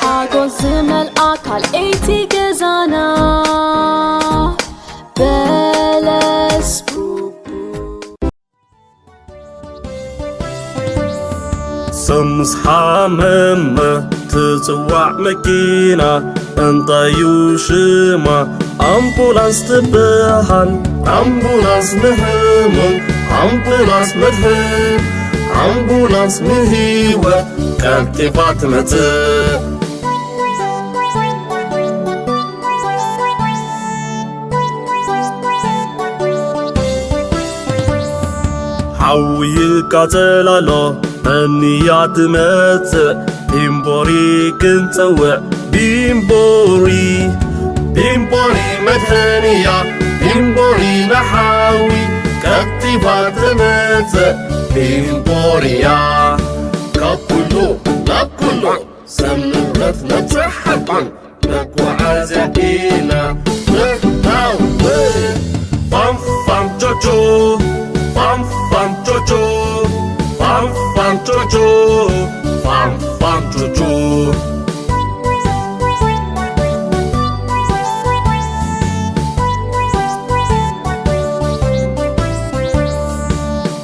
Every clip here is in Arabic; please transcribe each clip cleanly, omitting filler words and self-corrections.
حاجز الأكل ايتي جزانا بلس سمس حمامة تزوع مكينة انت يوشما أمبولانس تبهل أمبولانس مهم أمبولانس مدهب أمبولانس مهيوة كالتي فاطمة حوي قاتلالو منيات مت بيمبوري كنتوع بيمبوري بيمبوري مدهنية بيمبوري نحاوي كالتفات مت بيمبوريا كابولو لكولو سمرت نتحقن نكو عزقينا نحاوي فام فام جوجو فام فام جوجو فام فام جوجو فام فام جوجو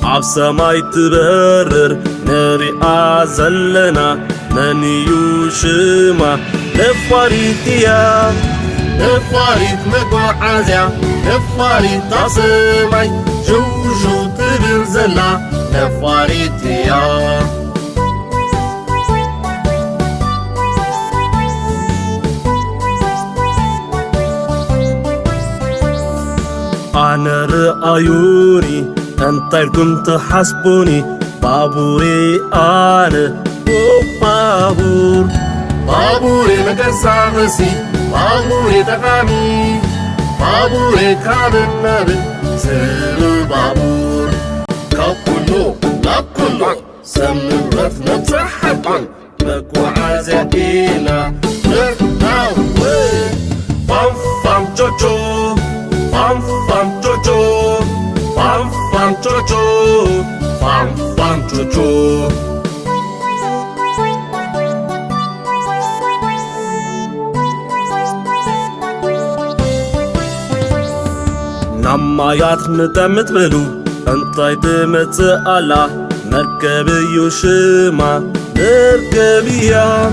عب سماي تبرر نريا زلنا مني يوشما نفاريتيا نفاريت مقعزيا نفاريت تصمي جوجو تبنزلا نفاريتيا أنا رأيوني أنت كنت حسبوني بابوري أنا بابور بابوري مكسامسي بابوري تقامي بابوري كان النبي سير بابور كابولو لكولو سمرت نتحقن نكو عزقينا نحاوي فام فام جوجو فام فام جوجو فام فام جوجو فام فام جوجو نمايات نتمت بلو انتاي تمتقالا مركبي يوشما مركبيا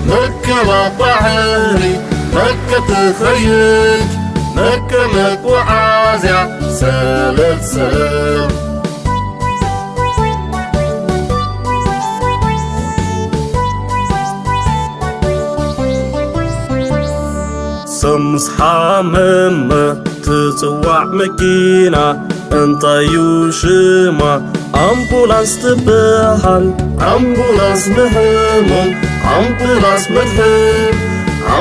مركبة بحري مركب تخيل مركبك وعازع سالت سلام سمس حمامة تزوع مكينة انت يوشما أمبولانس تبهل أمبولانس مهم أمبولانس مدهب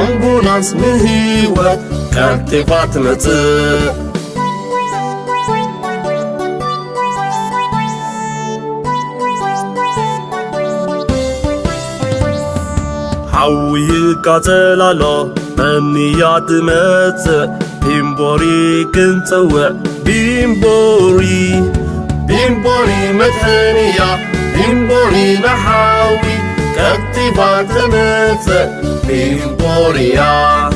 أمبولانس مهيوة كالتي فاطمة حوي قاتلالو منيات مت بيمبوري كنتوع بيمبوري بيمبوري مدهنية بيمبوري نحاوي كالتفات مت بيمبوريا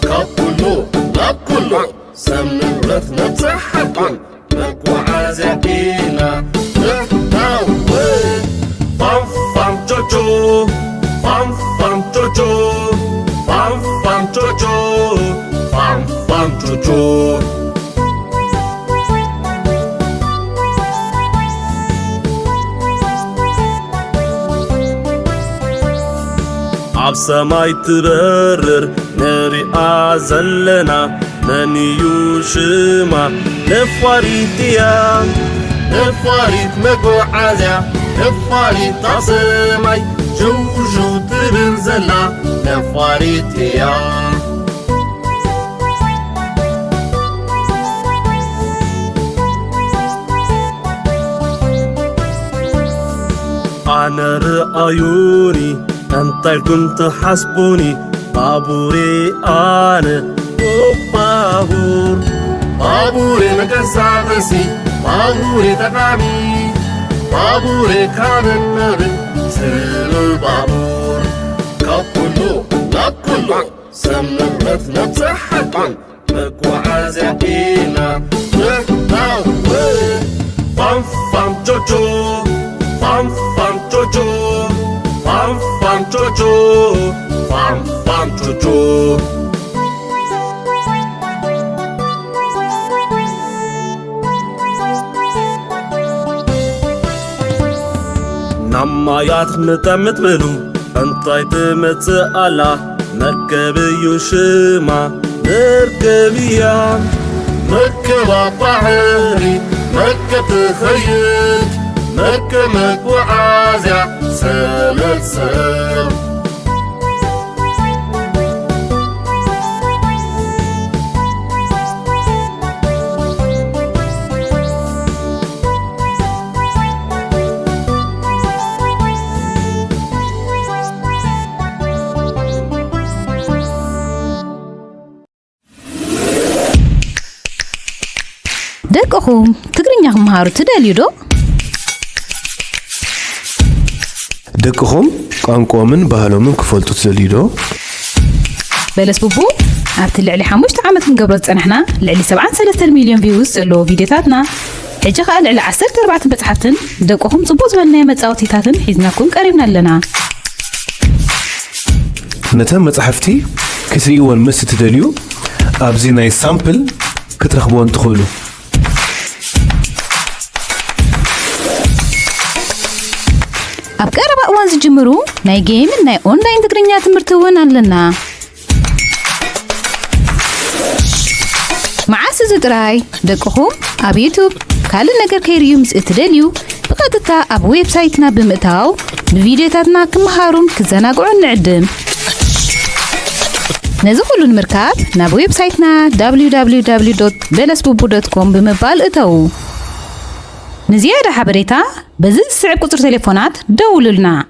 كابولو لكولو سمرت نتحقن نكو عزقينا نحاوي فام فام جوجو فام فام جوجو فام فام جوجو فام فام جوجو عب سماي تبرر نريا زلنا مني يوشما نفاريتيا نفاريت مقعزيا نفاريت تصمي جوجو تبنزلا نفاريتيا أنا رأيوني أنت كنت حسبوني بابوري أنا بابور بابوري مكسابسي بابوري تقامي بابوري كان النبي سير البابور كابولو ناكولو سمرت نبصحتن مكوعاز يحكينا نحناوي فام فام جوجو فام فام جوجو فام فام جوجو فام فام جوجو نمايات متمتبلو انتاي تمتسألا مركبي يشما مركبيا مركبة بحري مركب تخيل مركبك وعازع سلسل دقهم تقرنيا مهارو تداليو دو دقهم قانقومن ባህሎምን ክፈልጡ ትደልዩ ዶ በለስ ቡቡ ኣብቲ ልዕሊ 5 ዓመት ንገብሮ ፀንሕና ልዕሊ 73 ሚልዮን ቪውስ ዘለዎ ቪድዮታትና ሕጂ ኸ ልዕሊ 14 መጽሓፍትን ደቅኹም ጽቡቕ ዝበልና መጻወቲታትን ሒዝናኩም ቀሪብና ኣለና ነተን መጽሓፍቲ ክትሪእዎን ምስ ትደልዩ ኣብዚ ናይ ሳምፕል ክትረኽብዎን ትኽእሉ ኣብ ቀረባ እዋን ዝጅምሩ ናይ ጌምን ናይ ኦንላይን ትግርኛ ትምህርቲ እውን ኣለና መዓስ ዝጥራይ ደቅኹም ኣብ ዩቱብ ካልእ ነገር ከይርዩ ምስ እትደልዩ ብቐጥታ ኣብ ዌብሳይትና ብምእታው ብቪድዮታትና ክመሃሩን ክዘናግዑን ንዕድም ነዚ ኩሉ ንምርካብ ናብ ዌብሳይትና www.belesbubu.com ብምባል እተው نزيادة حبريتا بزز سعب قطر تليفونات دوللنا